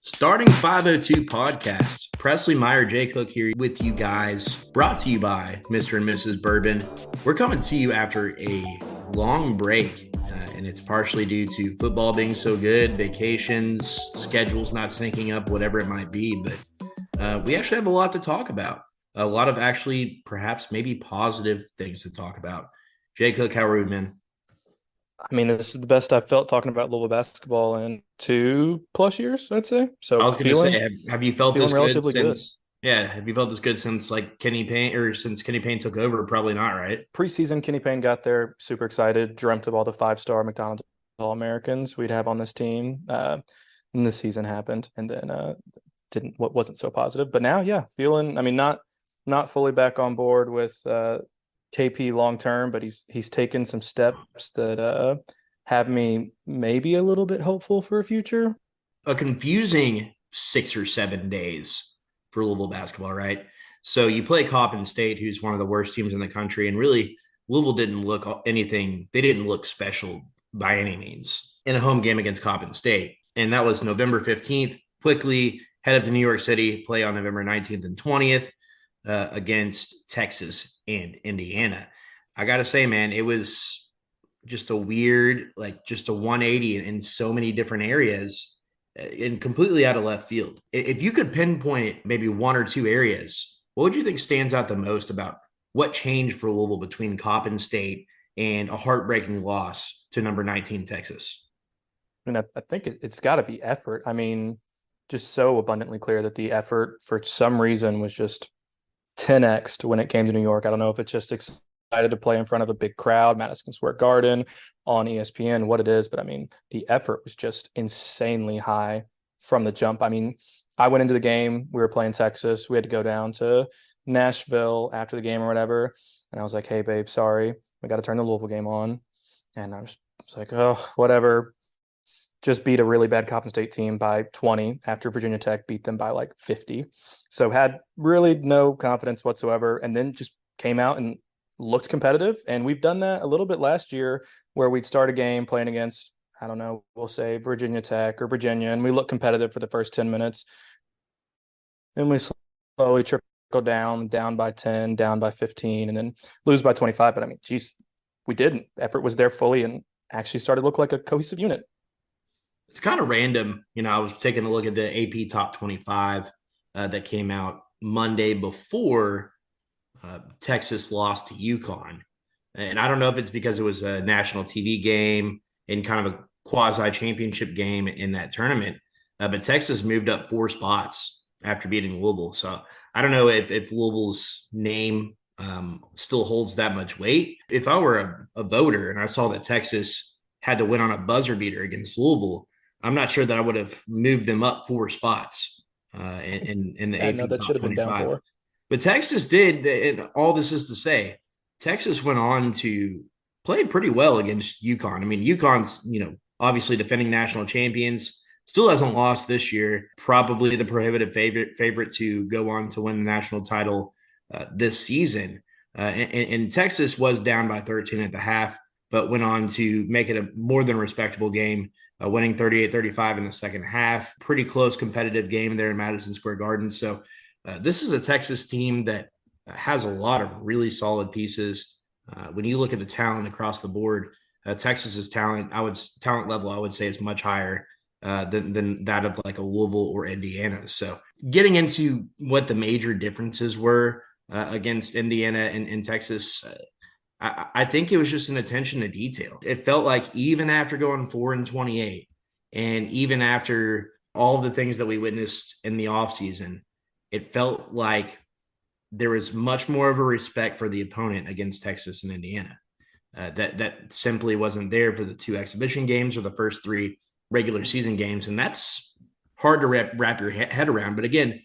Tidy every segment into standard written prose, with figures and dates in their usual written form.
Starting 502 podcast. Presley Meyer, Jay Cook here with you guys. Brought to you by Mr. and Mrs. Bourbon. We're coming to you after a long break, and it's partially due to football being so good, vacations, schedules not syncing up, whatever it might be. But we actually have a lot to talk about. A lot of actually perhaps maybe positive things to talk about. Jay Cook, how are we, man? I mean, this is the best I've felt talking about Louisville basketball in 2+ years, I'd say. I So was going to say, have you felt feeling this good relatively good. since? Yeah, have you felt this good since like Kenny Payne or since Kenny Payne took over? Probably not, right? Preseason, Kenny Payne got there, super excited, dreamt of all the 5-star McDonald's All-Americans we'd have on this team. And this season happened, and then wasn't so positive. But now, yeah, feeling. I mean, not fully back on board with KP long term, but he's taken some steps that have me maybe a little bit hopeful for a future. A confusing 6 or 7 days for Louisville basketball, right? So you play Coppin State, who's one of the worst teams in the country, and really Louisville didn't look anything. They didn't look special by any means in a home game against Coppin State, and that was November 15th. Quickly head up to New York City, play on November 19th and 20th. Against Texas and Indiana. I got to say, man, it was just a weird, like just a 180 in so many different areas and completely out of left field. If you could pinpoint it, maybe one or two areas, what would you think stands out the most about what changed for Louisville between Coppin State and a heartbreaking loss to number 19 Texas? I mean, I think it's got to be effort. I mean, just so abundantly clear that the effort for some reason was just 10x when it came to New York. I don't know if it's just excited to play in front of a big crowd, Madison Square Garden, on ESPN, what it is. But I mean, the effort was just insanely high from the jump. I mean, I went into the game. We were playing Texas. We had to go down to Nashville after the game or whatever. And I was like, hey, babe, sorry. We got to turn the Louisville game on. And I was like, oh, whatever. Just beat a really bad Coppin State team by 20 after Virginia Tech beat them by like 50. So had really no confidence whatsoever, and then just came out and looked competitive. And we've done that a little bit last year where we'd start a game playing against, I don't know, we'll say Virginia Tech or Virginia, and we look competitive for the first 10 minutes. Then we slowly trickle down by 10, down by 15, and then lose by 25. But I mean, geez, we didn't. Effort was there fully and actually started to look like a cohesive unit. It's kind of random. I was taking a look at the AP Top 25 that came out Monday before Texas lost to UConn. And I don't know if it's because it was a national TV game and kind of a quasi-championship game in that tournament, but Texas moved up 4 spots after beating Louisville. So I don't know if Louisville's name still holds that much weight. If I were a voter and I saw that Texas had to win on a buzzer beater against Louisville, I'm not sure that I would have moved them up 4 spots in the AP That should Top have been down 25. 4. But Texas did, and all this is to say, Texas went on to play pretty well against UConn. I mean, UConn's, obviously defending national champions, still hasn't lost this year, probably the prohibitive favorite to go on to win the national title this season. And Texas was down by 13 at the half, but went on to make it a more than respectable game, winning 38-35 in the second half. Pretty close competitive game there in Madison Square Garden. So this is a Texas team that has a lot of really solid pieces. When you look at the talent across the board, Texas's talent level, I would say, is much higher than that of like a Louisville or Indiana. So getting into what the major differences were against Indiana and Texas, I think it was just an attention to detail. It felt like even after going 4-28, and even after all of the things that we witnessed in the offseason, it felt like there was much more of a respect for the opponent against Texas and Indiana. That simply wasn't there for the 2 exhibition games or the first 3 regular season games. And that's hard to wrap your head around. But again,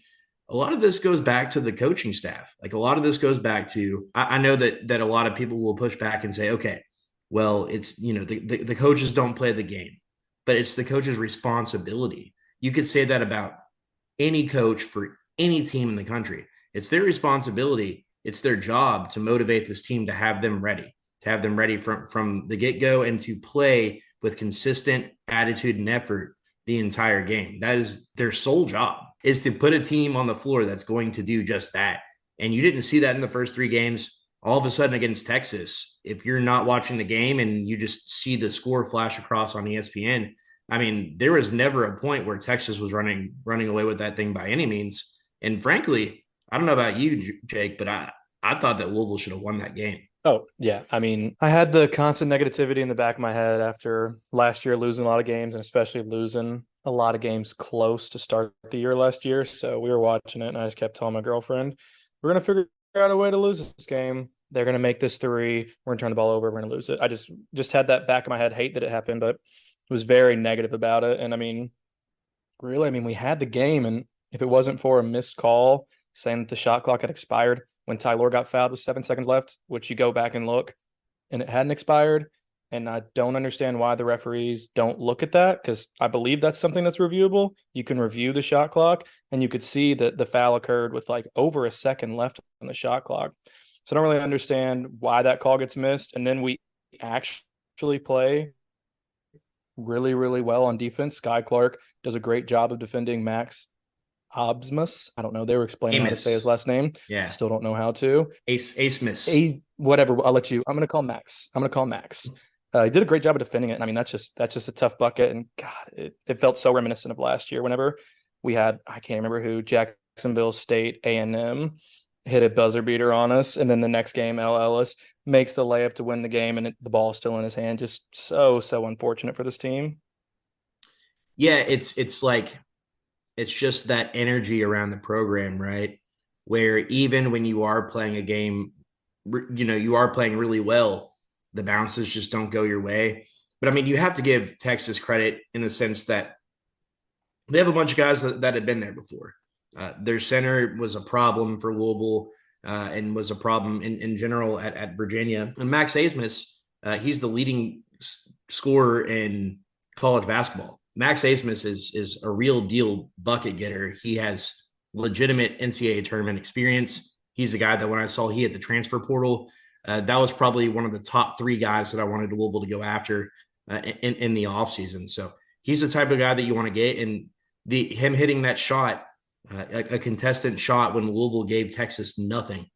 a lot of this goes back to the coaching staff. Like a lot of this goes back to, I know that a lot of people will push back and say, okay, well, it's, the coaches don't play the game, but it's the coach's responsibility. You could say that about any coach for any team in the country. It's their responsibility. It's their job to motivate this team to have them ready from the get-go and to play with consistent attitude and effort the entire game. That is their sole job, is to put a team on the floor that's going to do just that. And you didn't see that in the first 3 games. All of a sudden against Texas, if you're not watching the game and you just see the score flash across on ESPN, I mean, there was never a point where Texas was running away with that thing by any means. And frankly, I don't know about you, Jake, but I thought that Louisville should have won that game. Oh, yeah. I mean, I had the constant negativity in the back of my head after last year losing a lot of games, and especially losing a lot of games close to start the year last year. So we were watching it, and I just kept telling my girlfriend, we're going to figure out a way to lose this game. They're going to make this 3. We're going to turn the ball over. We're going to lose it. I just had that back of my head, hate that it happened, but was very negative about it. And I mean, really, I mean, we had the game, and if it wasn't for a missed call saying that the shot clock had expired when Ty-Laur got fouled with 7 seconds left, which you go back and look, and it hadn't expired. And I don't understand why the referees don't look at that, because I believe that's something that's reviewable. You can review the shot clock, and you could see that the foul occurred with like over a second left on the shot clock. So I don't really understand why that call gets missed. And then we actually play really, really well on defense. Sky Clark does a great job of defending Max Abmas. I don't know. They were explaining how to say his last name. Yeah. Still don't know how to. Ace whatever. I'll let you. I'm going to call Max. He did a great job of defending it. And I mean, that's just a tough bucket. And God, it felt so reminiscent of last year whenever we had, I can't remember who, Jacksonville State A&M hit a buzzer beater on us. And then the next game, L. Ellis makes the layup to win the game, and the ball's still in his hand. Just so unfortunate for this team. Yeah, it's like, it's just that energy around the program, right? Where even when you are playing a game, you are playing really well, the bounces just don't go your way. But I mean, you have to give Texas credit in the sense that they have a bunch of guys that had been there before. Their center was a problem for Louisville and was a problem in general at Virginia. And Max Abmas, he's the leading scorer in college basketball. Max Abmas is a real deal bucket getter. He has legitimate NCAA tournament experience. He's a guy that when I saw he hit the transfer portal, that was probably one of the top 3 guys that I wanted Louisville to go after in the offseason. So he's the type of guy that you want to get. And him hitting that shot, a contestant shot when Louisville gave Texas nothing.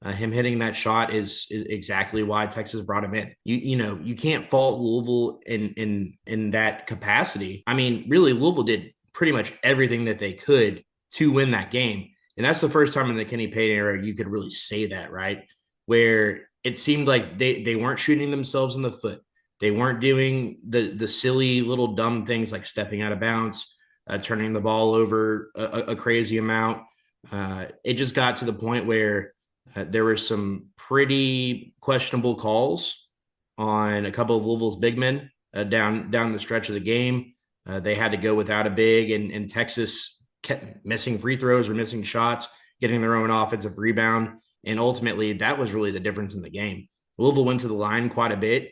Him hitting that shot is exactly why Texas brought him in. You can't fault Louisville in that capacity. I mean, really, Louisville did pretty much everything that they could to win that game. And that's the first time in the Kenny Payne era you could really say that, right? Where it seemed like they weren't shooting themselves in the foot. They weren't doing the silly little dumb things like stepping out of bounds, turning the ball over a crazy amount. It just got to the point where there were some pretty questionable calls on a couple of Louisville's big men down the stretch of the game. They had to go without a big, and Texas kept missing free throws or missing shots, getting their own offensive rebound. And ultimately, that was really the difference in the game. Louisville went to the line quite a bit,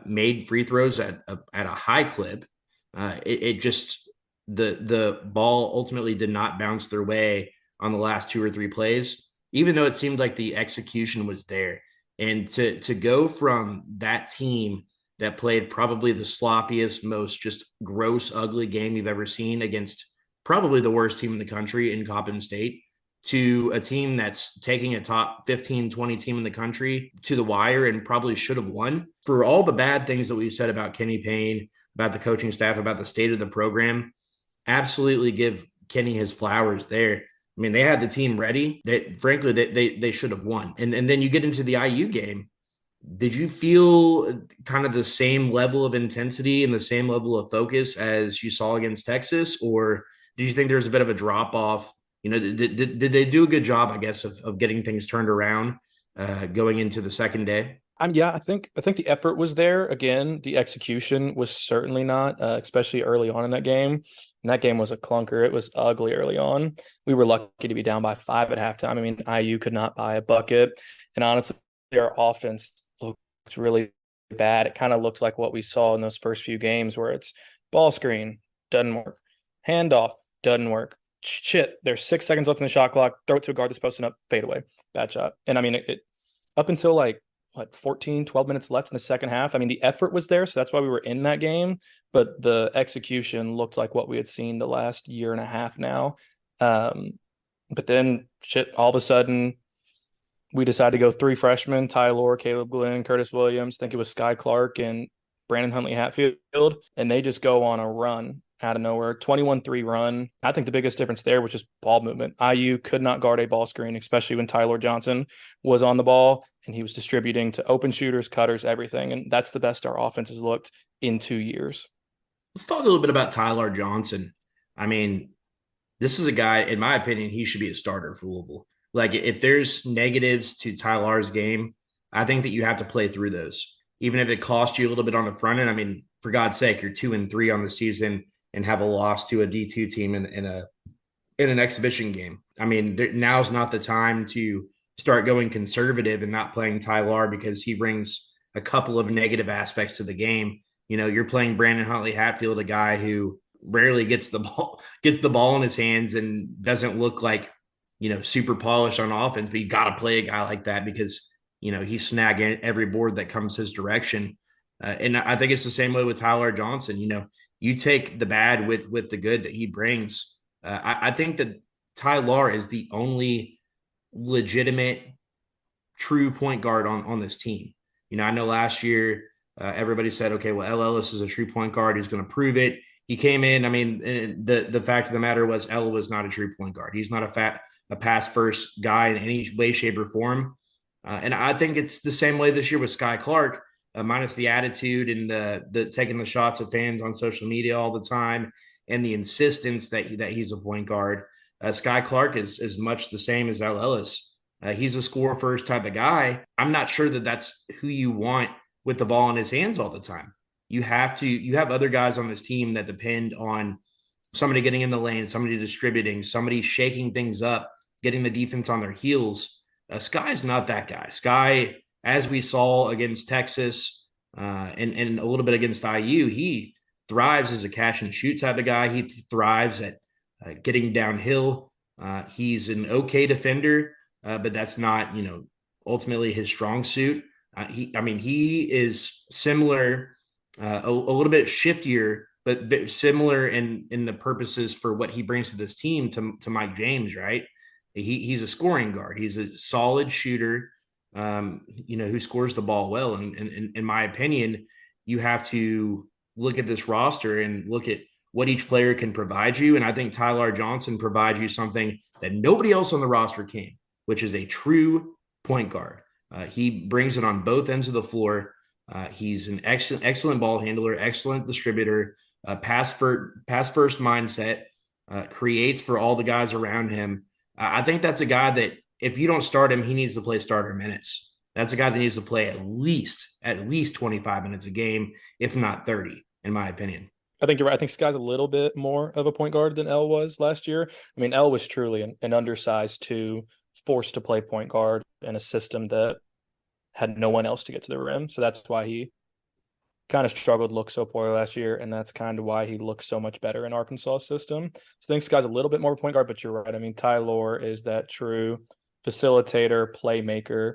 made free throws at a high clip. The ball ultimately did not bounce their way on the last 2 or 3 plays, even though it seemed like the execution was there. And to go from that team that played probably the sloppiest, most just gross, ugly game you've ever seen against probably the worst team in the country in Coppin State, to a team that's taking a top 15, 20 team in the country to the wire and probably should have won. For all the bad things that we've said about Kenny Payne, about the coaching staff, about the state of the program, absolutely give Kenny his flowers there. I mean, they had the team ready. Frankly, they should have won. And then you get into the IU game. Did you feel kind of the same level of intensity and the same level of focus as you saw against Texas? Or do you think there's a bit of a drop off? Did they do a good job, I guess, of getting things turned around going into the second day? Yeah, I think the effort was there. Again, the execution was certainly not, especially early on in that game. And that game was a clunker. It was ugly early on. We were lucky to be down by 5 at halftime. I mean, IU could not buy a bucket. And honestly, their offense looks really bad. It kind of looks like what we saw in those first few games where it's ball screen, doesn't work. Handoff, doesn't work. Shit, there's 6 seconds left in the shot clock. Throw it to a guard that's posting up, fade away. Bad shot. And I mean, it up until like 14, 12 minutes left in the second half. I mean, the effort was there, so that's why we were in that game, but the execution looked like what we had seen the last year and a half now. But then all of a sudden we decided to go 3 freshmen: Ty-Laur, Caleb Glenn, Curtis Williams. I think it was Sky Clark and Brandon Huntley-Hatfield, and they just go on a run out of nowhere, 21-3 run. I think the biggest difference there was just ball movement. IU could not guard a ball screen, especially when Ty-Laur Johnson was on the ball, and he was distributing to open shooters, cutters, everything. And that's the best our offense has looked in 2 years. Let's talk a little bit about Ty-Laur Johnson. I mean, this is a guy, in my opinion, he should be a starter for Louisville. Like, if there's negatives to Ty-Laur's game, I think that you have to play through those, even if it costs you a little bit on the front end. I mean, for God's sake, you're 2-3 on the season and have a loss to a D2 team in an exhibition game. I mean, now's not the time to start going conservative and not playing Ty-Laur because he brings a couple of negative aspects to the game. You know, you're playing Brandon Huntley-Hatfield, a guy who rarely gets the ball in his hands and doesn't look like, you know, super polished on offense, but you got to play a guy like that because, you know, he's snagging every board that comes his direction. And I think it's the same way with Ty-Laur Johnson. You know, you take the bad with the good that he brings. I think that Ty-Laur is the only legitimate true point guard on this team. You know, I know last year everybody said, okay, well, L. Ellis is a true point guard. He's going to prove it. He came in. I mean, the fact of the matter was L was not a true point guard. He's not a pass first guy in any way, shape, or form. And I think it's the same way this year with Sky Clark, minus the attitude and the taking the shots at fans on social media all the time and the insistence that he's a point guard. Sky Clark is much the same as L. Ellis. He's a score first type of guy. I'm not sure that that's who you want with the ball in his hands all the time. You have other guys on this team that depend on somebody getting in the lane, somebody distributing, somebody shaking things up, getting the defense on their heels. Sky's not that guy. Sky, as we saw against Texas and a little bit against IU, he thrives as a catch and shoot type of guy. He thrives at getting downhill. He's an okay defender, but that's not, you know, ultimately his strong suit. He is similar, a little bit shiftier, but similar in the purposes for what he brings to this team to Mike James, right? He's a scoring guard. He's a solid shooter, who scores the ball well. And in my opinion, you have to look at this roster and look at what each player can provide you. And I think Ty-Laur Johnson provides you something that nobody else on the roster can, which is a true point guard. He brings it on both ends of the floor. He's an excellent ball handler, excellent distributor, pass first mindset, creates for all the guys around him. I think that's a guy that if you don't start him, he needs to play starter minutes. That's a guy that needs to play at least 25 minutes a game, if not 30, in my opinion. I think you're right. I think Sky's a little bit more of a point guard than L was last year. I mean, L was truly an undersized two, forced to play point guard in a system that had no one else to get to the rim. So that's why he kind of struggled, looked so poor last year, and that's kind of why he looks so much better in Arkansas' system. So I think Sky's a little bit more point guard, but you're right. I mean, Ty-Laur is that true facilitator, playmaker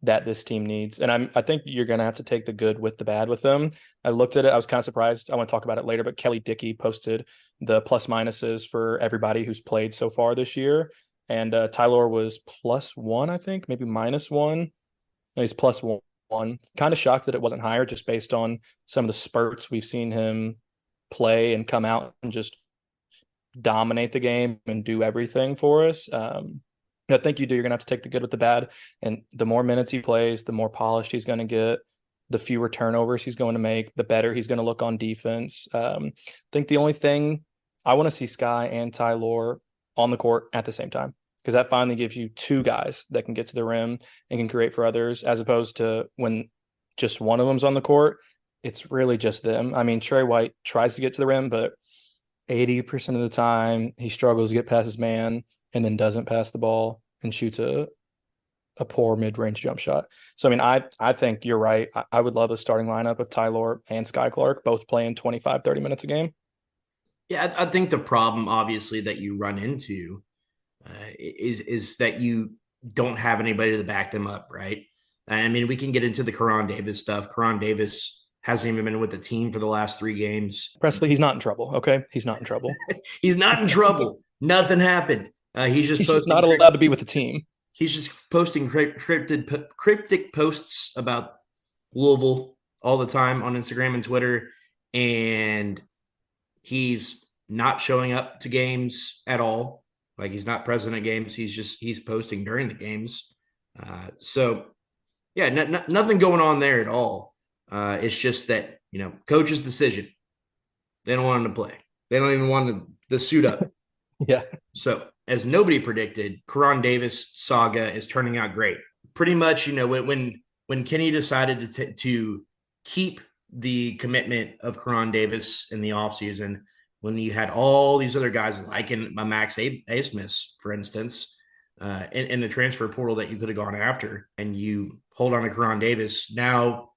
that this team needs. And I think you're going to have to take the good with the bad with them. I looked at it. I was kind of surprised. I want to talk about it later, but Kelly Dickey posted the plus minuses for everybody who's played so far this year. And Ty-Laur was +1, I think, maybe -1. No, he's +1. Kind of shocked that it wasn't higher just based on some of the spurts we've seen him play and come out and just dominate the game and do everything for us. I think you're going to have to take the good with the bad. And the more minutes he plays, the more polished he's going to get, the fewer turnovers he's going to make, the better he's going to look on defense. I think the only thing I want to see Sky and Ty-Laur on the court at the same time, because that finally gives you two guys that can get to the rim and can create for others, as opposed to when just one of them's on the court, it's really just them. I mean, Trey White tries to get to the rim, but 80% of the time he struggles to get past his man and then doesn't pass the ball and shoots a poor mid-range jump shot. So, I mean, I think you're right. I would love a starting lineup of Ty-Laur and Sky Clark, both playing 25, 30 minutes a game. Yeah, I think the problem, obviously, that you run into is that you don't have anybody to back them up, right? I mean, we can get into the Karan Davis stuff. Karan Davis hasn't even been with the team for the last 3 games. Presley, he's not in trouble. Okay, he's not in trouble. He's not in trouble. Nothing happened. He's just He's just posting. not allowed to be with the team. He's just posting cryptic posts about Louisville all the time on Instagram and Twitter, and he's not showing up to games at all. Like, he's not present at games. He's posting during the games. So yeah, nothing going on there at all. It's just that, coach's decision. They don't want him to play. They don't even want him to suit up. Yeah. So, as nobody predicted, Karan Davis saga is turning out great. Pretty much, when Kenny decided to keep the commitment of Karan Davis in the offseason, when you had all these other guys like Max Asmus, for instance, in the transfer portal that you could have gone after, and you hold on to Karan Davis, now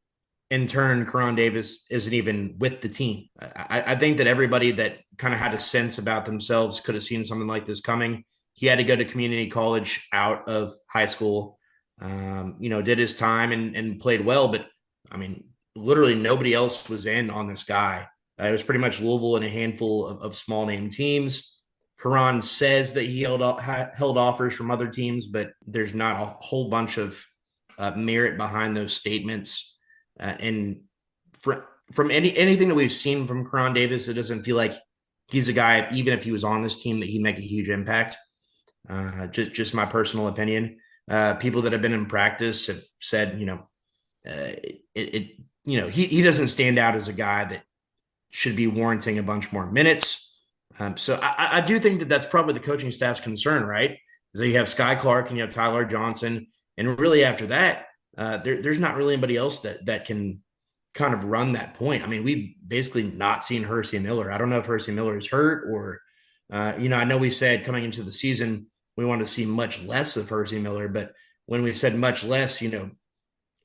in turn, Karan Davis isn't even with the team. I think that everybody that kind of had a sense about themselves could have seen something like this coming. He had to go to community college out of high school, did his time and played well. But, I mean, literally nobody else was in on this guy. It was pretty much Louisville and a handful of small-name teams. Karan says that he held offers from other teams, but there's not a whole bunch of merit behind those statements. And from anything that we've seen from Karan Davis, it doesn't feel like he's a guy, even if he was on this team, that he'd make a huge impact. Just my personal opinion. People that have been in practice have said, he doesn't stand out as a guy that should be warranting a bunch more minutes. So I do think that that's probably the coaching staff's concern, right? Is that you have Sky Clark and you have Ty-Laur Johnson, and really after that, there's not really anybody else that can kind of run that point. I mean, we've basically not seen Hersey Miller. I don't know if Hersey Miller is hurt or, I know we said coming into the season we want to see much less of Hersey Miller, but when we said much less,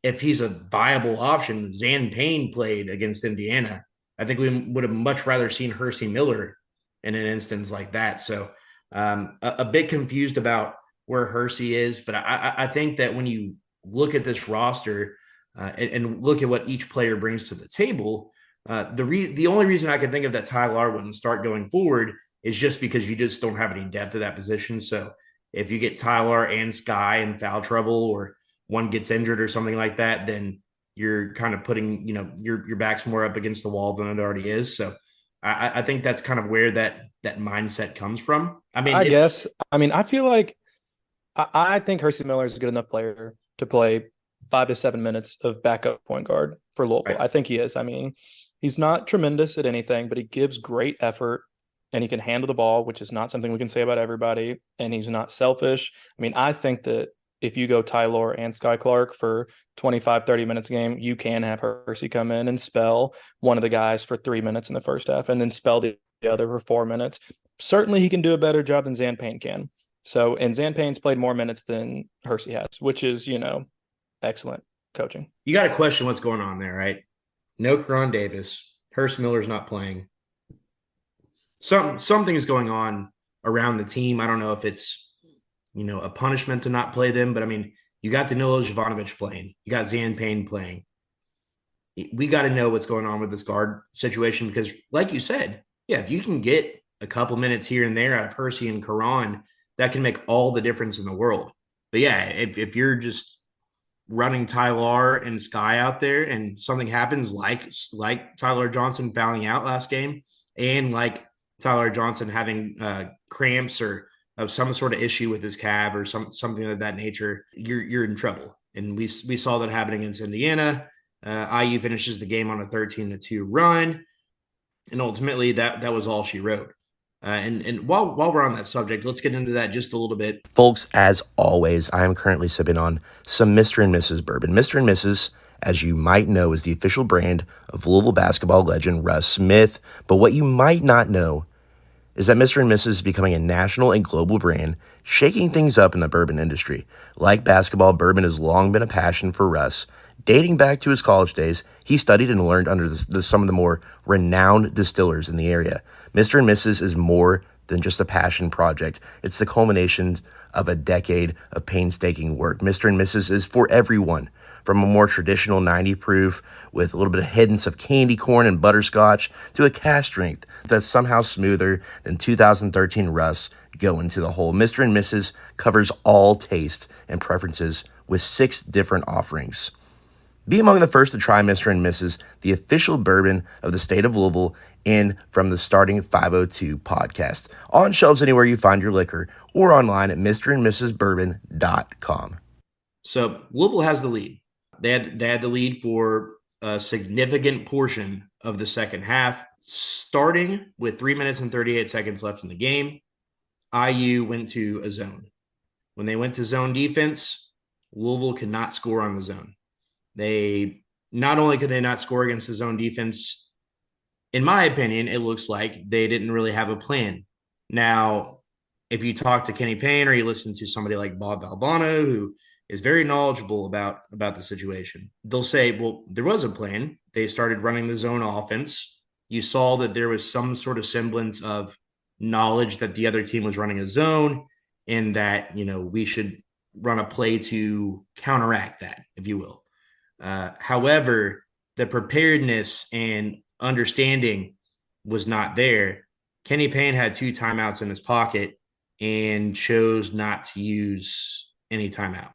if he's a viable option, Zan Payne played against Indiana. I think we would have much rather seen Hersey Miller in an instance like that. So a bit confused about where Hersey is, but I think that when you look at this roster and look at what each player brings to the table, the only reason I can think of that Ty-Laur wouldn't start going forward is just because you just don't have any depth at that position. So if you get Ty-Laur and Sky in foul trouble, or one gets injured or something like that, then you're kind of putting, your back's more up against the wall than it already is. So I think that's kind of where that mindset comes from. I mean, I feel like I think Hersey Miller is a good enough player to play 5 to 7 minutes of backup point guard for Louisville. Right. I think he is. I mean, he's not tremendous at anything, but he gives great effort and he can handle the ball, which is not something we can say about everybody. And he's not selfish. I mean, I think that if you go Ty-Laur and Sky Clark for 25, 30 minutes a game, you can have Hersey come in and spell one of the guys for 3 minutes in the first half and then spell the other for 4 minutes. Certainly he can do a better job than Zan Payne can. So, and Zan Payne's played more minutes than Hersey has, which is, excellent coaching. You got to question what's going on there, right? No Karan Davis. Hersey Miller's not playing. Something's going on around the team. I don't know if it's, a punishment to not play them, but I mean, you got Danilo Jovanovic playing. You got Zan Payne playing. We got to know what's going on with this guard situation because, like you said, yeah, if you can get a couple minutes here and there out of Hersey and Karan, that can make all the difference in the world. But yeah, if you're just running Ty-Laur and Sky out there and something happens like Ty-Laur Johnson fouling out last game and like Ty-Laur Johnson having cramps or of some sort of issue with his calf or something of that nature, you're in trouble. And we saw that happening against Indiana. IU finishes the game on a 13-2 run. And ultimately that was all she wrote. And while we're on that subject, let's get into that just a little bit. Folks, as always, I am currently sipping on some Mr. and Mrs. Bourbon. Mr. and Mrs., as you might know, is the official brand of Louisville basketball legend Russ Smith. But what you might not know is that Mr. and Mrs. is becoming a national and global brand, shaking things up in the bourbon industry. Like basketball, bourbon has long been a passion for Russ. Dating back to his college days, he studied and learned under some of the more renowned distillers in the area. Mr. and Mrs. is more than just a passion project. It's the culmination of a decade of painstaking work. Mr. and Mrs. is for everyone, from a more traditional 90 proof with a little bit of hints of candy corn and butterscotch to a cask strength that's somehow smoother than 2013 Russ go into the hole. Mr. and Mrs. covers all tastes and preferences with 6 different offerings. Be among the first to try Mr. and Mrs., the official bourbon of the state of Louisville, in from the Starting 502 podcast. On shelves anywhere you find your liquor or online at mrandmrsbourbon.com. So Louisville has the lead. They had the lead for a significant portion of the second half, starting with 3 minutes and 38 seconds left in the game. IU went to a zone. When they went to zone defense, Louisville could not score on the zone. They not only could they not score against the zone defense, in my opinion, it looks like they didn't really have a plan. Now, if you talk to Kenny Payne or you listen to somebody like Bob Valvano, who is very knowledgeable about the situation, they'll say, well, there was a plan. They started running the zone offense. You saw that there was some sort of semblance of knowledge that the other team was running a zone and that, we should run a play to counteract that, if you will. However, the preparedness and understanding was not there. Kenny Payne had 2 timeouts in his pocket and chose not to use any timeout.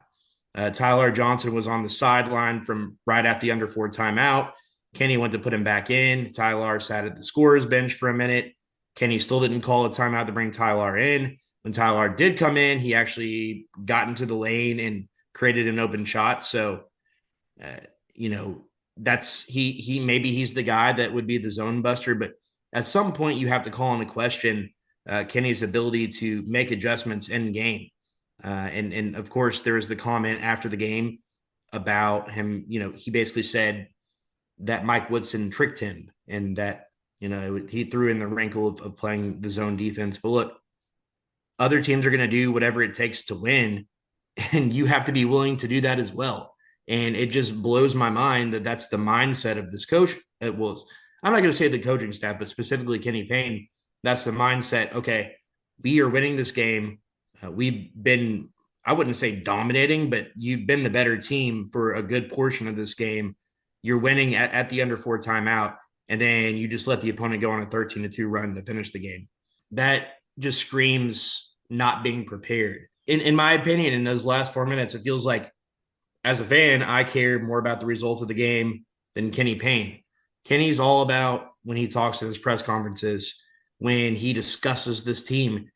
Ty-Laur Johnson was on the sideline from right at the under 4 timeout. Kenny went to put him back in. Ty-Laur sat at the scorer's bench for a minute. Kenny still didn't call a timeout to bring Ty-Laur in. When Ty-Laur did come in, he actually got into the lane and created an open shot. So, that's maybe he's the guy that would be the zone buster, but at some point you have to call into question Kenny's ability to make adjustments in game. And of course there was the comment after the game about him, he basically said that Mike Woodson tricked him and that, he threw in the wrinkle of playing the zone defense. But look, other teams are going to do whatever it takes to win, and you have to be willing to do that as well. And it just blows my mind that that's the mindset of this coach. I'm not going to say the coaching staff, but specifically Kenny Payne. That's the mindset. Okay, we are winning this game. We've been, I wouldn't say dominating, but you've been the better team for a good portion of this game. You're winning at the under 4 timeout, and then you just let the opponent go on a 13-2 run to finish the game. That just screams not being prepared. In my opinion, in those last 4 minutes, it feels like, as a fan, I care more about the result of the game than Kenny Payne. Kenny's all about, when he talks in his press conferences, when he discusses this team,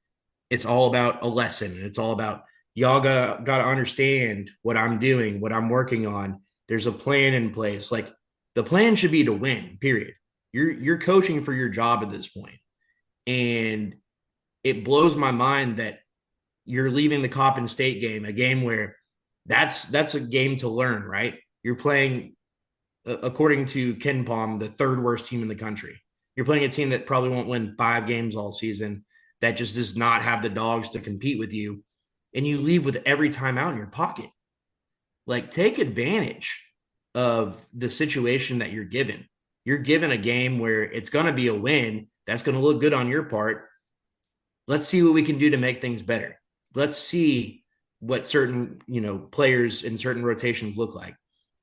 it's all about a lesson. And it's all about, y'all got to understand what I'm doing, what I'm working on. There's a plan in place. Like, the plan should be to win, period. You're coaching for your job at this point. And it blows my mind that you're leaving the Coppin State game, a game where that's a game to learn, right? You're playing, according to Ken Palm, the 3rd worst team in the country. You're playing a team that probably won't win 5 games all season, that just does not have the dogs to compete with you, and you leave with every timeout in your pocket. Like, take advantage of the situation that you're given. You're given a game where it's going to be a win. That's going to look good on your part. Let's see what we can do to make things better. Let's see what certain, players in certain rotations look like.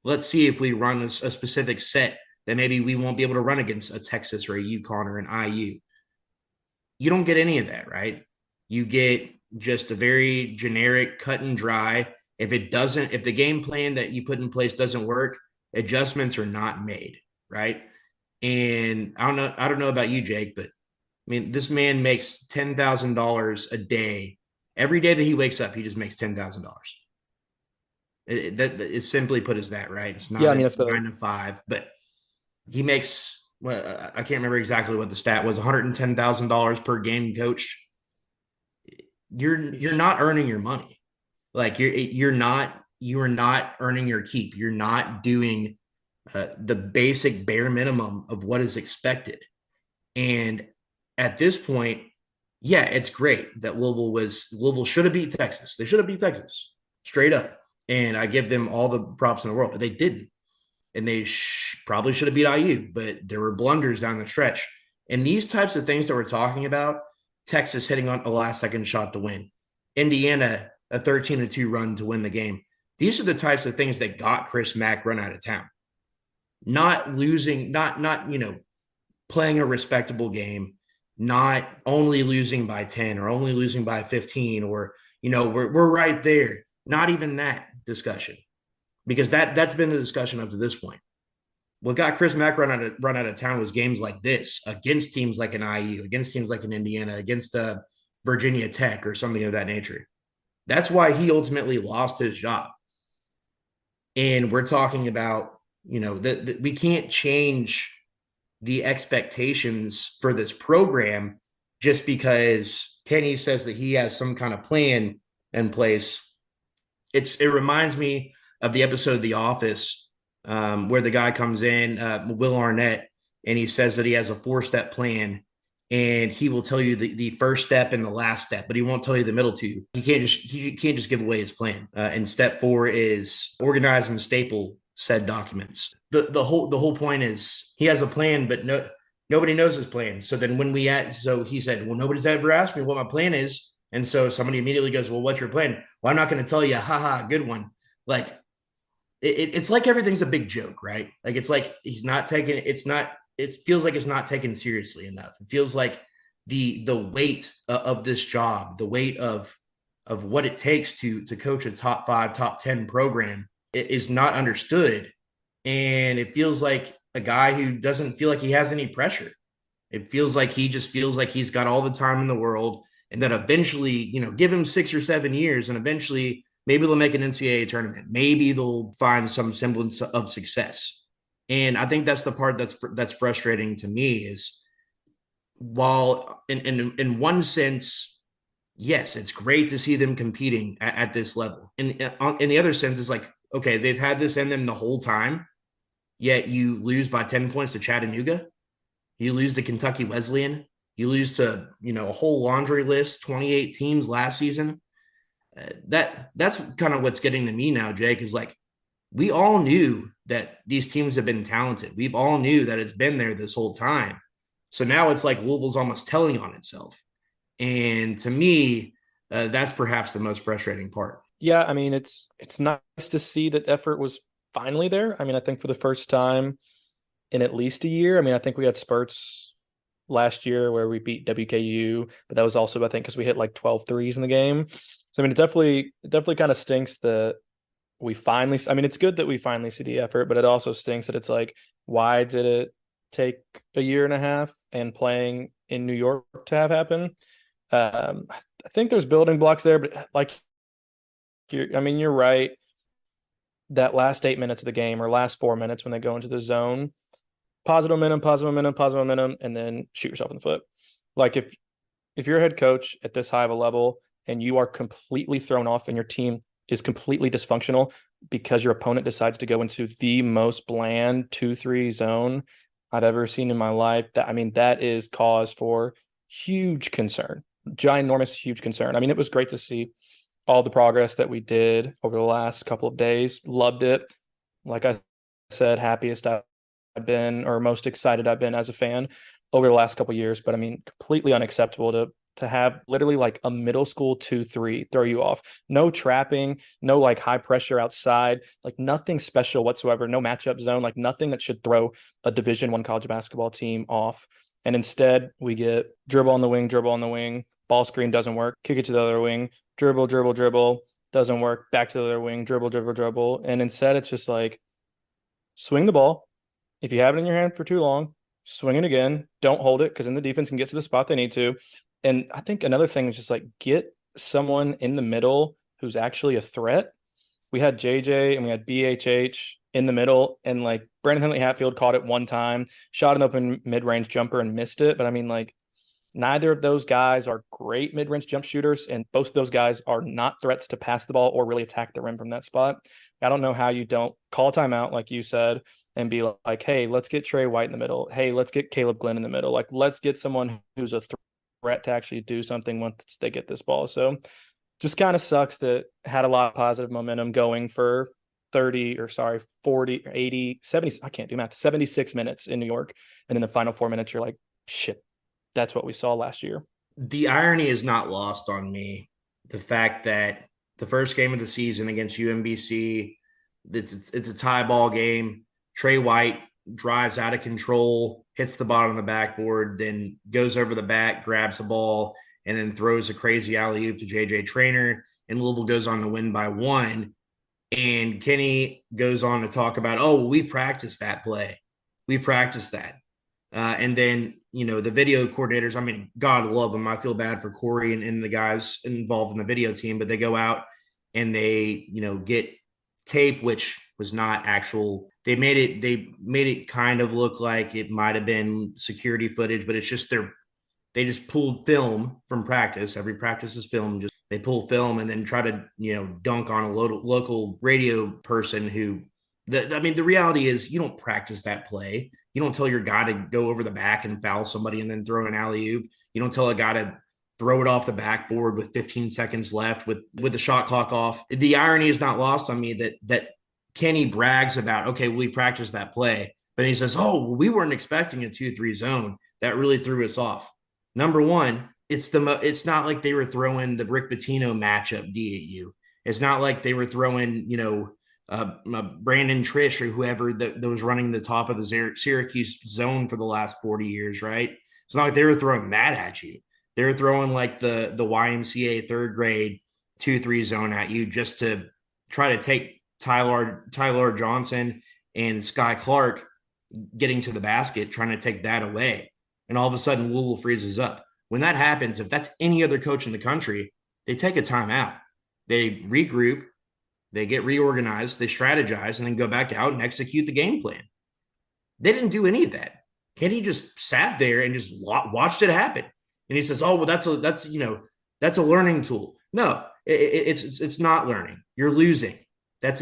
Let's see if we run a specific set that maybe we won't be able to run against a Texas or a UConn or an IU. You don't get any of that, right? You get just a very generic cut and dry. If the game plan that you put in place doesn't work, adjustments are not made, right? And I don't know about you, Jake, but I mean, this man makes $10,000 a day. Every day that he wakes up, he just makes $10,000. That is simply put as that, right? It's not 9 to 5, but he makes, well, I can't remember exactly what the stat was, $110,000 per game coached. You're not earning your money. Like, you are not earning your keep. You're not doing the basic bare minimum of what is expected. And at this point, yeah, it's great that Louisville should have beat Texas. They should have beat Texas straight up. And I give them all the props in the world, but they didn't. And they probably should have beat IU, but there were blunders down the stretch. And these types of things that we're talking about, Texas hitting on a last-second shot to win, Indiana a 13-2 run to win the game. These are the types of things that got Chris Mack run out of town. Not losing, not playing a respectable game, not only losing by 10 or only losing by 15, or we're right there. Not even that discussion, because that's been the discussion up to this point. What got Chris Mack run out of town was games like this against teams like an IU, against teams like an Indiana, against Virginia Tech or something of that nature. That's why he ultimately lost his job. And we're talking about, that we can't change the expectations for this program just because Kenny says that he has some kind of plan in place. It reminds me of the episode of The Office where the guy comes in, Will Arnett, and he says that he has a 4-step plan, and he will tell you the first step and the last step, but he won't tell you the middle two. He can't just give away his plan. And step 4 is organize and staple said documents. The whole point is he has a plan, but nobody knows his plan. So then so he said, well, nobody's ever asked me what my plan is. And so somebody immediately goes, well, what's your plan? Well, I'm not going to tell you. Haha, good one. Like it's like everything's a big joke, right? Like it's like he's not taking it feels like it's not taken seriously enough. It feels like the weight of this job, the weight of what it takes to coach a top 5, top 10 program is not understood. And it feels like a guy who doesn't feel like he has any pressure. It feels like he just feels like he's got all the time in the world, and that eventually, give him 6 or 7 years, and eventually maybe they'll make an NCAA tournament. Maybe they'll find some semblance of success. And I think that's the part that's frustrating to me is, while in one sense, yes, it's great to see them competing at this level. And in the other sense, it's like, okay, they've had this in them the whole time, yet you lose by 10 points to Chattanooga. You lose to Kentucky Wesleyan. You lose to, a whole laundry list, 28 teams last season. That's kind of what's getting to me now, Jake, is like, we all knew that these teams have been talented. We've all knew that it's been there this whole time. So now it's like Louisville's almost telling on itself. And to me, that's perhaps the most frustrating part. Yeah, I mean, it's nice to see that effort was finally there. I mean, I think for the first time in at least a year. I mean, I think we had spurts last year where we beat WKU, but that was also, I think, because we hit like 12 threes in the game. So, I mean, it definitely kind of stinks that we finally, I mean, it's good that we finally see the effort, but it also stinks that it's like, why did it take a year and a half and playing in New York to have happen? I think there's building blocks there, but like, you're right. That last 8 minutes of the game, or last 4 minutes when they go into the zone, positive momentum, and then shoot yourself in the foot. Like if you're a head coach at this high of a level and you are completely thrown off and your team is completely dysfunctional because your opponent decides to go into the most bland 2-3 zone I've ever seen in my life, that is cause for huge concern, ginormous, huge concern. I mean, it was great to see all the progress that we did over the last couple of days. Loved it. Like I said, happiest I've been, or most excited I've been as a fan over the last couple of years. But I mean, completely unacceptable to have literally like a middle school 2-3 throw you off. No trapping, no like high pressure outside, like nothing special whatsoever. No matchup zone, like nothing that should throw a Division I college basketball team off. And instead we get dribble on the wing, ball screen doesn't work, kick it to the other wing, dribble, doesn't work, back to the other wing, dribble. And instead it's just like, swing the ball. If you have it in your hand for too long, swing it again. Don't hold it, because then the defense can get to the spot they need to. And I think another thing is just like, get someone in the middle who's actually a threat. We had JJ and we had BHH in the middle, and like Brandon Huntley-Hatfield caught it one time, shot an open mid-range jumper and missed it. But I mean, like, neither of those guys are great mid-range jump shooters, and both of those guys are not threats to pass the ball or really attack the rim from that spot. I don't know how you don't call a timeout, like you said, and be like, hey, let's get Trey White in the middle. Hey, let's get Caleb Glenn in the middle. Like, let's get someone who's a threat to actually do something once they get this ball. So just kind of sucks that had a lot of positive momentum going for 40, 80, 70, I can't do math, 76 minutes in New York. And in the final 4 minutes, you're like, shit, that's what we saw last year. The irony is not lost on me. The fact that the first game of the season against UMBC. It's a tie ball game. Trey White drives out of control, hits the bottom of the backboard, then goes over the back, grabs the ball, and then throws a crazy alley-oop to JJ Traynor, and Louisville goes on to win by 1. And Kenny goes on to talk about, oh, we practiced that play. We practiced that. And then, the video coordinators, I mean, God love them. I feel bad for Corey and the guys involved in the video team, but they go out and they, get tape, which was not actual. They made it kind of look like it might have been security footage, but it's just they just pulled film from practice. Every practice is filmed. They pull film and then try to, dunk on a local radio person who, the reality is you don't practice that play. You don't tell your guy to go over the back and foul somebody and then throw an alley-oop. You don't tell a guy to throw it off the backboard with 15 seconds left with the shot clock off. The irony is not lost on me that Kenny brags about, okay, we practiced that play. But he says, oh, we weren't expecting a 2-3 zone. That really threw us off. Number one, it's not like they were throwing the Rick Pitino matchup D at you. It's not like they were throwing, Brandon Trish or whoever that was running the top of the Syracuse zone for the last 40 years, right? It's not like they were throwing that at you. They were throwing like the YMCA third grade 2-3 zone at you just to try to take Ty-Laur Johnson and Sky Clark getting to the basket, trying to take that away. And all of a sudden, Louisville freezes up. When that happens, if that's any other coach in the country, they take a timeout. They regroup, they get reorganized, they strategize, and then go back out and execute the game plan. They didn't do any of that. Kenny just sat there and just watched it happen. And he says, "Oh, well, that's a learning tool." No, it's not learning. You're losing. That's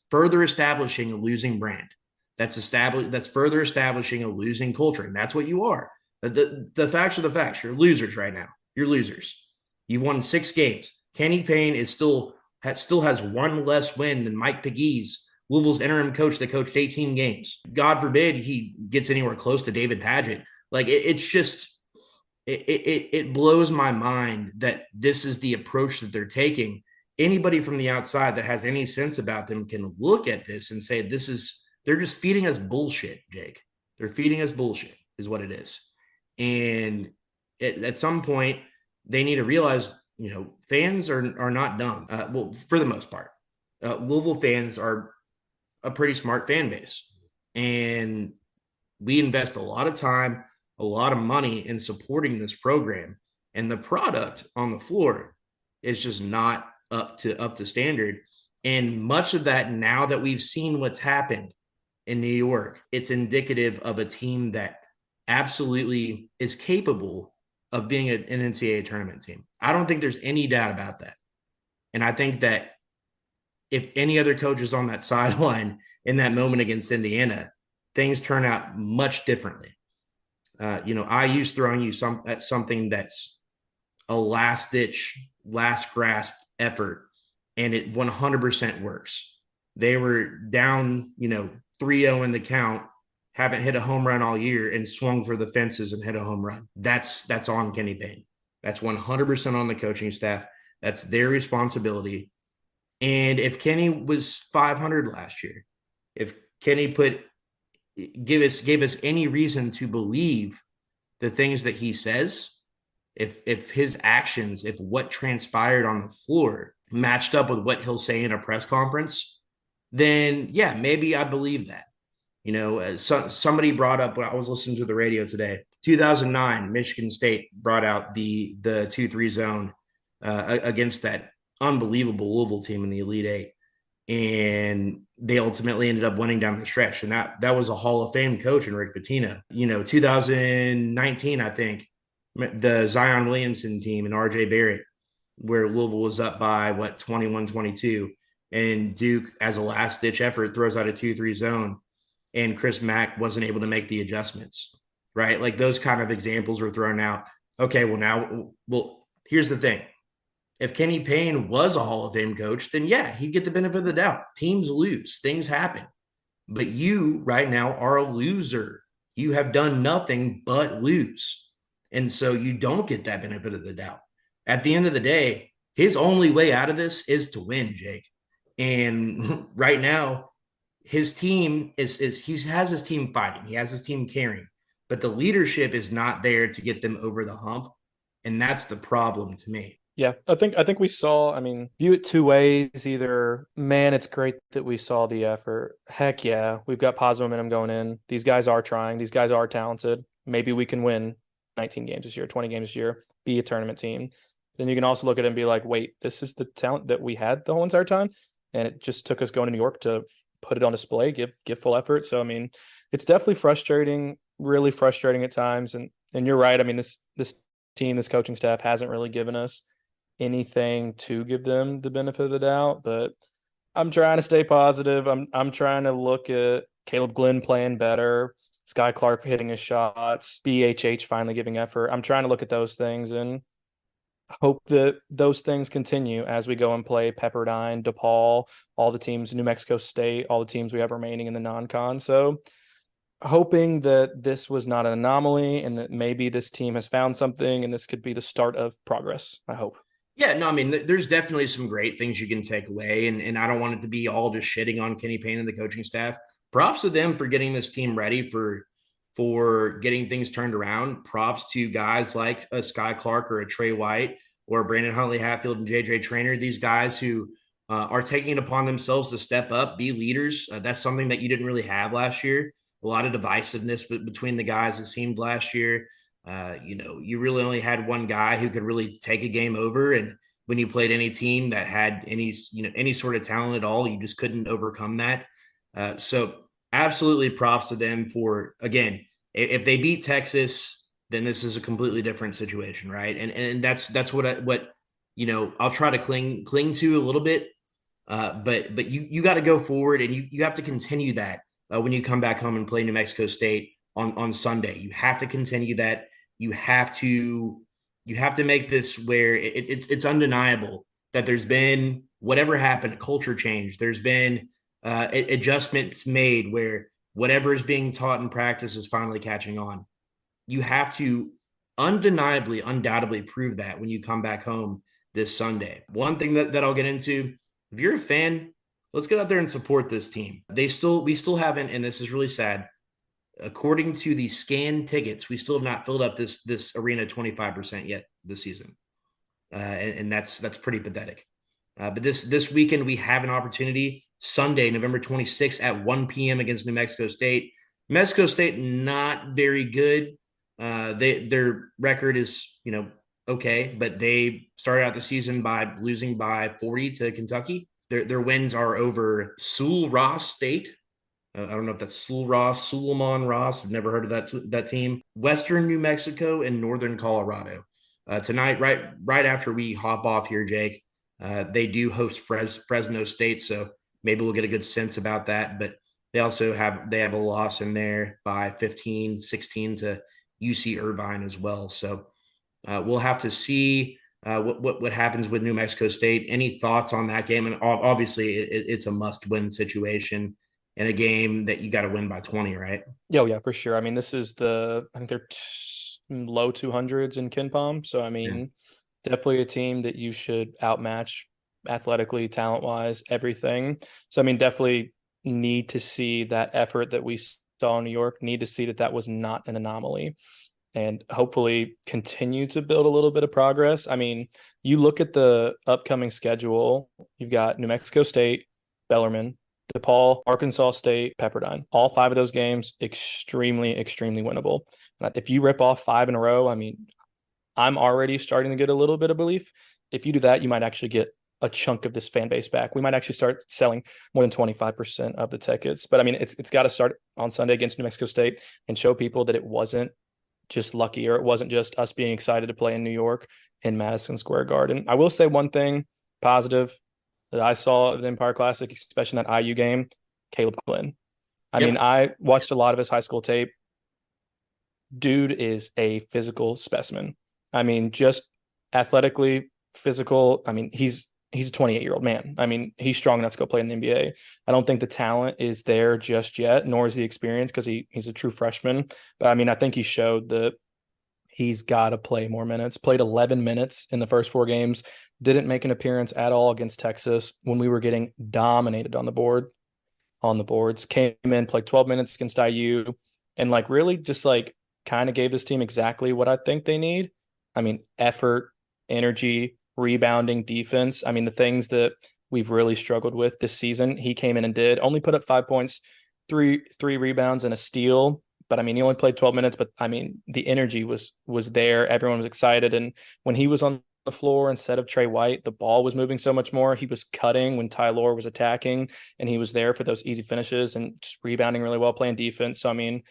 further establishing a losing brand. That's further establishing a losing culture, and that's what you are. The facts are the facts. You're losers right now. You're losers. You've won 6 games. Kenny Payne still has one less win than Mike Pegues, Louisville's interim coach that coached 18 games. God forbid he gets anywhere close to David Padgett. Like it blows my mind that this is the approach that they're taking. Anybody from the outside that has any sense about them can look at this and say, they're just feeding us bullshit, Jake. They're feeding us bullshit is what it is. And at some point they need to realize, fans are not dumb. Well, for the most part, Louisville fans are a pretty smart fan base. And we invest a lot of time, a lot of money in supporting this program. And the product on the floor is just not up to standard. And much of that, now that we've seen what's happened in New York, it's indicative of a team that absolutely is capable of being an NCAA tournament team. I don't think there's any doubt about that. And I think that if any other coach is on that sideline in that moment against Indiana, things turn out much differently. IU's throwing you something that's a last-ditch, last-grasp effort, and it 100% works. They were down, 3-0 in the count, haven't hit a home run all year, and swung for the fences and hit a home run. That's on Kenny Payne. That's 100% on the coaching staff. That's their responsibility. And if Kenny was 500 last year, if Kenny gave us any reason to believe the things that he says, if his actions, if what transpired on the floor matched up with what he'll say in a press conference, then yeah, maybe I believe that. Somebody brought up, I was listening to the radio today, 2009, Michigan State brought out the 2-3 zone against that unbelievable Louisville team in the Elite Eight. And they ultimately ended up winning down the stretch. And that was a Hall of Fame coach in Rick Pitino. 2019, I think, the Zion Williamson team and RJ Barrett, where Louisville was up by 21-22, and Duke, as a last-ditch effort, throws out a 2-3 zone, and Chris Mack wasn't able to make the adjustments, right? Like those kind of examples were thrown out. Okay, here's the thing. If Kenny Payne was a Hall of Fame coach, then yeah, he'd get the benefit of the doubt. Teams lose. Things happen. But you right now are a loser. You have done nothing but lose. And so you don't get that benefit of the doubt. At the end of the day, his only way out of this is to win, Jake. And right now, his team is he has his team fighting, he has his team carrying, but the leadership is not there to get them over the hump, and that's the problem to me. Yeah, I think we saw, I mean, view it two ways. Either, man, it's great that we saw the effort. Heck yeah, we've got positive momentum going in. These guys are trying. These guys are talented. Maybe we can win 19 games this year, 20 games this year, be a tournament team. Then you can also look at it and be like, wait, this is the talent that we had the whole entire time, and it just took us going to New York to put it on display, give full effort. So I mean, it's definitely frustrating, really frustrating at times. And you're right. I mean, this team, this coaching staff hasn't really given us anything to give them the benefit of the doubt, but I'm trying to stay positive. I'm trying to look at Caleb Glenn playing better, Sky Clark hitting his shots, BHH finally giving effort. I'm trying to look at those things and hope that those things continue as we go and play Pepperdine, DePaul, all the teams, New Mexico State, all the teams we have remaining in the non-con. So hoping that this was not an anomaly and that maybe this team has found something and this could be the start of progress, I hope. Yeah, no, I mean, there's definitely some great things you can take away, and I don't want it to be all just shitting on Kenny Payne and the coaching staff. Props to them for getting this team ready for getting things turned around. Props to guys like a Sky Clark or a Trey White or Brandon Huntley-Hatfield and JJ Trainer. These guys who are taking it upon themselves to step up, be leaders. That's something that you didn't really have last year. A lot of divisiveness between the guys, it seemed, last year. You really only had one guy who could really take a game over. And when you played any team that had any sort of talent at all, you just couldn't overcome that. So absolutely props to them for, again, if they beat Texas, then this is a completely different situation. Right. And that's what I'll try to cling to a little bit. But you got to go forward, and you have to continue that when you come back home and play New Mexico State on Sunday. You have to continue that. You have to make this where it's undeniable that there's been whatever happened, a culture change. There's been adjustments made where whatever is being taught in practice is finally catching on. You have to undoubtedly prove that when you come back home this Sunday. One thing that I'll get into, if you're a fan, let's get out there and support this team. We still haven't, and this is really sad, according to the scanned tickets, we still have not filled up this arena 25% yet this season, and that's pretty pathetic. But this weekend we have an opportunity. Sunday, November 26th at 1 p.m. against New Mexico State. New Mexico State not very good. Their record is okay, but they started out the season by losing by 40 to Kentucky. Their wins are over Sul Ross State. I don't know if that's Suleiman Ross. I've never heard of that team. Western New Mexico and Northern Colorado. Tonight, right after we hop off here, Jake, they do host Fresno State, so maybe we'll get a good sense about that. But they also have a loss in there by 15-16 to UC Irvine as well. So we'll have to see what happens with New Mexico State. Any thoughts on that game? And obviously, it's a must-win situation in a game that you got to win by 20, right? Yeah, for sure. I mean, this is I think they're low 200s in KenPom. So, I mean, definitely a team that you should outmatch athletically, talent-wise, everything. So, I mean, definitely need to see that effort that we saw in New York, need to see that was not an anomaly, and hopefully continue to build a little bit of progress. I mean, you look at the upcoming schedule, you've got New Mexico State, Bellarmine, DePaul, Arkansas State, Pepperdine. All 5 of those games, extremely, extremely winnable. If you rip off 5 in a row, I mean, I'm already starting to get a little bit of belief. If you do that, you might actually get a chunk of this fan base back. We might actually start selling more than 25% of the tickets. But I mean, it's got to start on Sunday against New Mexico State and show people that it wasn't just lucky, or it wasn't just us being excited to play in New York in Madison Square Garden. I will say one thing positive that I saw at the Empire Classic, especially in that IU game, Caleb Glenn. I mean, I watched a lot of his high school tape. Dude is a physical specimen. I mean, just athletically, physical. I mean, he's a 28-year-old man. I mean, he's strong enough to go play in the NBA. I don't think the talent is there just yet, nor is the experience, because he's a true freshman. But I mean, I think he showed that he's got to play more minutes. Played 11 minutes in the first 4 games. Didn't make an appearance at all against Texas when we were getting dominated on the boards. Came in, played 12 minutes against IU, and like really just like kind of gave this team exactly what I think they need. I mean, effort, energy, rebounding, defense. I mean, the things that we've really struggled with this season, he came in and did. Only put up 5 points, three rebounds and a steal. But I mean, he only played 12 minutes, but I mean, the energy was there. Everyone was excited. And when he was on the floor instead of Trey White, the ball was moving so much more. He was cutting when Ty-Laur was attacking, and he was there for those easy finishes and just rebounding really well, playing defense. So I mean,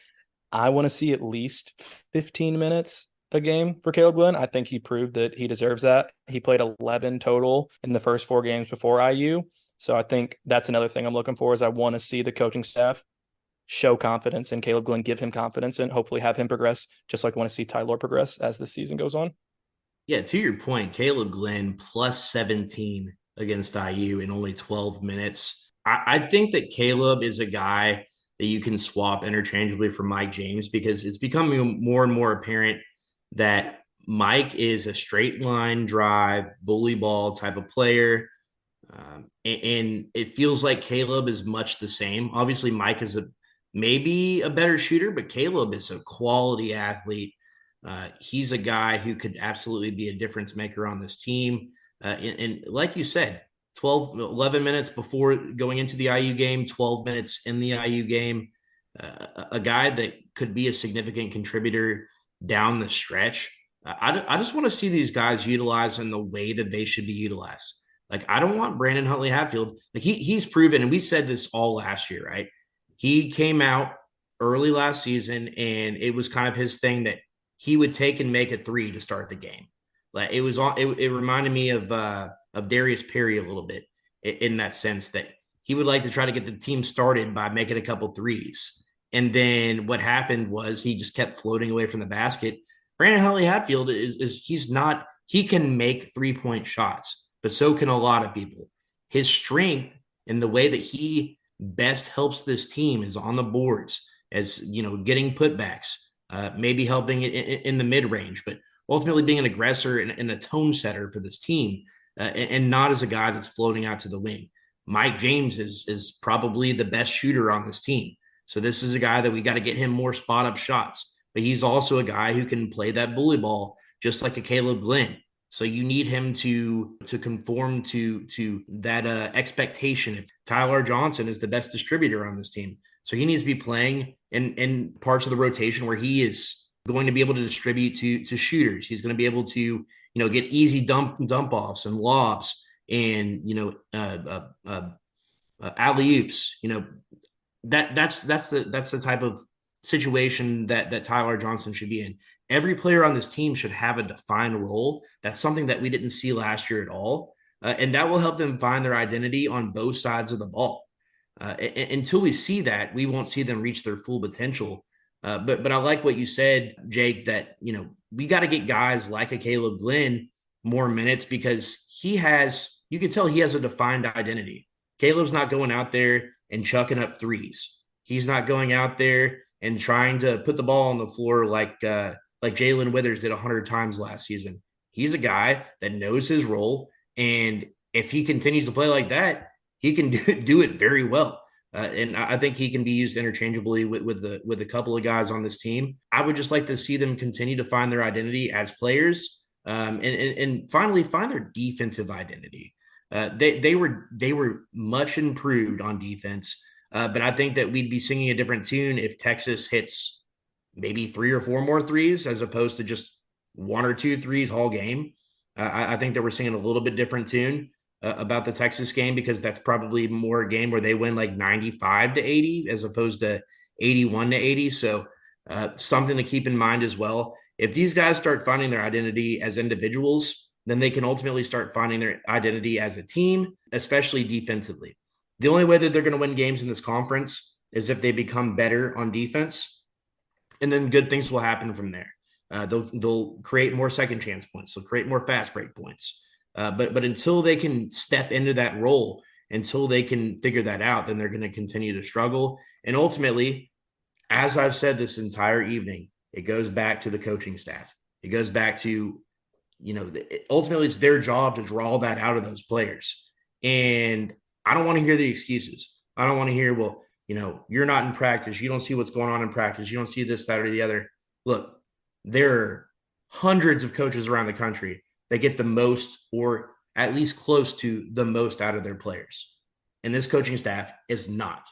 I want to see at least 15 minutes a game for Caleb Glenn. I think he proved that he deserves that. He played 11 total in the first 4 games before IU. So I think that's another thing I'm looking for is I want to see the coaching staff show confidence in Caleb Glenn, give him confidence, and hopefully have him progress, just like I want to see Ty-Laur progress as the season goes on. Yeah, to your point, Caleb Glenn plus 17 against IU in only 12 minutes. I think that Caleb is a guy that you can swap interchangeably for Mike James because it's becoming more and more apparent that Mike is a straight line drive, bully ball type of player. And it feels like Caleb is much the same. Obviously, Mike is maybe a better shooter, but Caleb is a quality athlete. He's a guy who could absolutely be a difference maker on this team. And like you said, 11 minutes before going into the IU game, 12 minutes in the IU game, a guy that could be a significant contributor down the stretch. I just want to see these guys utilized in the way that they should be utilized. Like, I don't want Brandon Huntley-Hatfield. Like, he's proven, and we said this all last year, right? He came out early last season, and it was kind of his thing that he would take and make a 3 to start the game. Like, it reminded me of Darius Perry a little bit in that sense that he would like to try to get the team started by making a couple 3s. And then what happened was he just kept floating away from the basket. Brandon Huntley-Hatfield he can make 3-point shots, but so can a lot of people. His strength and the way that he best helps this team is on the boards, as getting putbacks, maybe helping in the mid-range, but ultimately being an aggressor and a tone setter for this team, and not as a guy that's floating out to the wing. Mike James is probably the best shooter on this team. So this is a guy that we got to get him more spot-up shots. But he's also a guy who can play that bully ball just like a Caleb Glenn. So you need him to conform to that expectation. Ty-Laur Johnson is the best distributor on this team. So he needs to be playing in parts of the rotation where he is going to be able to distribute to shooters. He's going to be able to, get easy dump offs and lobs and, alley-oops. That's the type of situation that Ty-Laur Johnson should be in. Every player on this team should have a defined role. That's something that we didn't see last year at all. And that will help them find their identity on both sides of the ball. Until we see that, we won't see them reach their full potential. But I like what you said, Jake, that, we got to get guys like a Caleb Glenn more minutes because you can tell he has a defined identity. Caleb's not going out there and chucking up 3s. He's not going out there and trying to put the ball on the floor like Jalen Withers did 100 times last season. He's a guy that knows his role, and if he continues to play like that, he can do it very well. And I think he can be used interchangeably with a couple of guys on this team. I would just like to see them continue to find their identity as players, and finally find their defensive identity. They were much improved on defense, but I think that we'd be singing a different tune if Texas hits maybe 3 or 4 more 3s as opposed to just 1 or 2 3s all game. I think that we're singing a little bit different tune about the Texas game because that's probably more a game where they win like 95-80 as opposed to 81-80. So something to keep in mind as well. If these guys start finding their identity as individuals, then they can ultimately start finding their identity as a team, especially defensively. The only way that they're going to win games in this conference is if they become better on defense, and then good things will happen from there. They'll create more second chance points. They'll create more fast break points. But until they can step into that role, until they can figure that out, then they're going to continue to struggle. And ultimately, as I've said this entire evening, it goes back to the coaching staff. It goes back to, ultimately it's their job to draw that out of those players. And I don't want to hear the excuses. I don't want to hear, well, you're not in practice. You don't see what's going on in practice. You don't see this, that, or the other. Look, there are hundreds of coaches around the country that get the most, or at least close to the most, out of their players. And this coaching staff is not.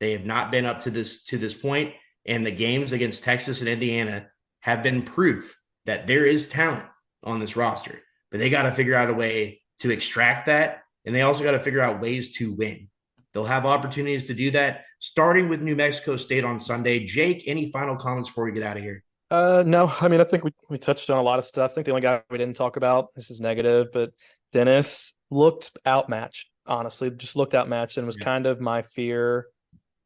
They have not been up to this point. And the games against Texas and Indiana have been proof that there is talent on this roster. But they got to figure out a way to extract that. And they also got to figure out ways to win. They'll have opportunities to do that, starting with New Mexico State on Sunday. Jake, any final comments before we get out of here? No, I mean, I think we touched on a lot of stuff. I think the only guy we didn't talk about, this is negative, but Dennis looked outmatched, honestly, just looked outmatched, and was kind of my fear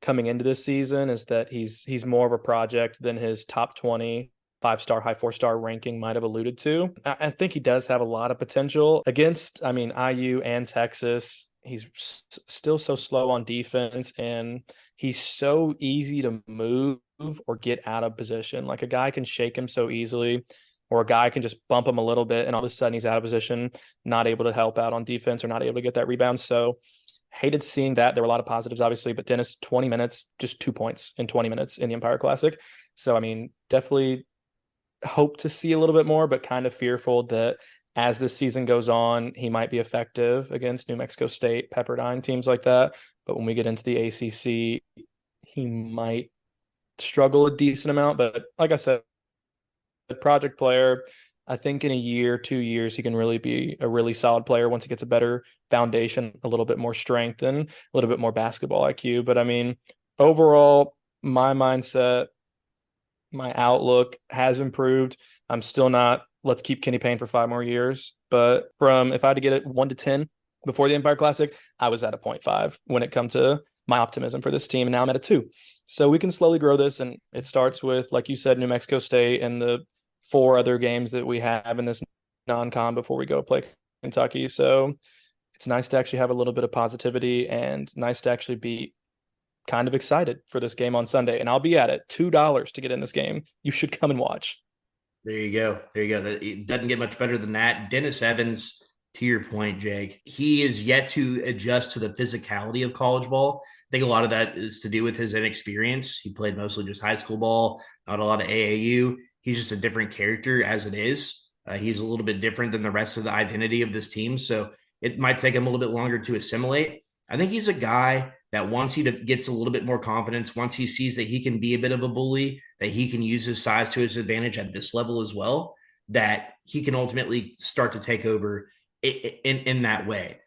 coming into this season, is that he's more of a project than his top 20 5-star, high 4-star ranking might have alluded to. I think he does have a lot of potential against, IU and Texas. He's still so slow on defense, and he's so easy to move or get out of position. Like, a guy can shake him so easily, or a guy can just bump him a little bit, and all of a sudden he's out of position, not able to help out on defense or not able to get that rebound. So hated seeing that. There were a lot of positives, obviously, but Dennis, 20 minutes, just 2 points in 20 minutes in the Empire Classic. So, definitely hope to see a little bit more, but kind of fearful that as this season goes on, he might be effective against New Mexico State, Pepperdine, teams like that. But when we get into the ACC, he might struggle a decent amount. But like I said, the project player, I think in a year, 2 years, he can really be a really solid player once he gets a better foundation, a little bit more strength, and a little bit more basketball IQ. But overall, my mindset, my outlook has improved. I'm still not, let's keep Kenny Payne for 5 more years. But if I had to get it 1 to 10 before the Empire Classic, I was at a 0.5 when it comes to my optimism for this team. And now I'm at a 2. So we can slowly grow this. And it starts with, like you said, New Mexico State and the 4 other games that we have in this non-con before we go play Kentucky. So it's nice to actually have a little bit of positivity, and nice to actually be kind of excited for this game on Sunday. And I'll be at it. $2 to get in this game. You should come and watch. There you go. It doesn't get much better than that. Dennis Evans, to your point, Jake, he is yet to adjust to the physicality of college ball. I think a lot of that is to do with his inexperience. He played mostly just high school ball, not a lot of AAU. He's just a different character as it is. He's a little bit different than the rest of the identity of this team. So it might take him a little bit longer to assimilate. I think he's a guy that once he gets a little bit more confidence, once he sees that he can be a bit of a bully, that he can use his size to his advantage at this level as well, that he can ultimately start to take over in that way.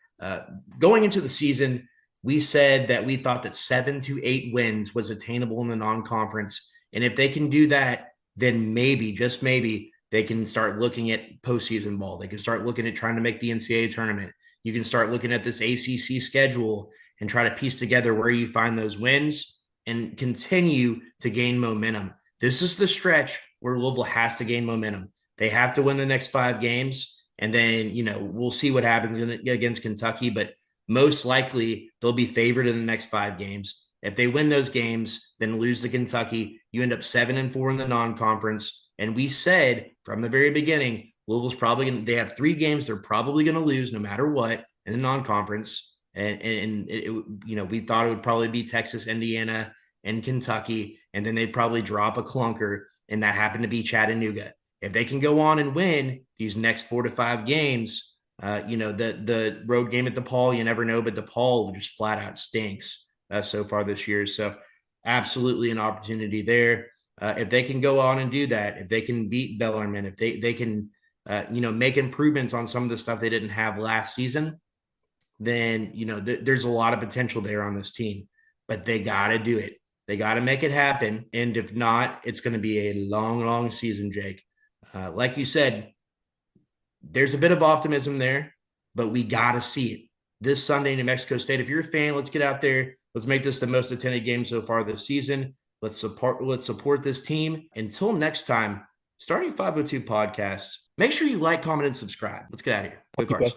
Going into the season, we said that we thought that 7 to 8 wins was attainable in the non-conference. And if they can do that, then maybe, just maybe, they can start looking at postseason ball. They can start looking at trying to make the NCAA tournament. You can start looking at this ACC schedule and try to piece together where you find those wins and continue to gain momentum. This is the stretch where Louisville has to gain momentum. They have to win the next 5 games, and then, we'll see what happens against Kentucky, but most likely they'll be favored in the next 5 games. If they win those games, then lose to Kentucky, you end up 7-4 in the non-conference. And we said from the very beginning, Louisville's probably they have 3 games they're probably going to lose no matter what in the non-conference. And we thought it would probably be Texas, Indiana, and Kentucky, and then they'd probably drop a clunker, and that happened to be Chattanooga. If they can go on and win these next 4 to 5 games, the road game at DePaul, you never know, but DePaul just flat out stinks so far this year. So absolutely an opportunity there. If they can go on and do that, if they can beat Bellarmine, if they can, make improvements on some of the stuff they didn't have last season, then, there's a lot of potential there on this team. But they got to do it. They got to make it happen. And if not, it's going to be a long, long season, Jake. Like you said, there's a bit of optimism there, but we got to see it. This Sunday, New Mexico State, if you're a fan, let's get out there. Let's make this the most attended game so far this season. Let's support this team. Until next time, starting 502 podcast. Make sure you like, comment, and subscribe. Let's get out of here. Go Cards.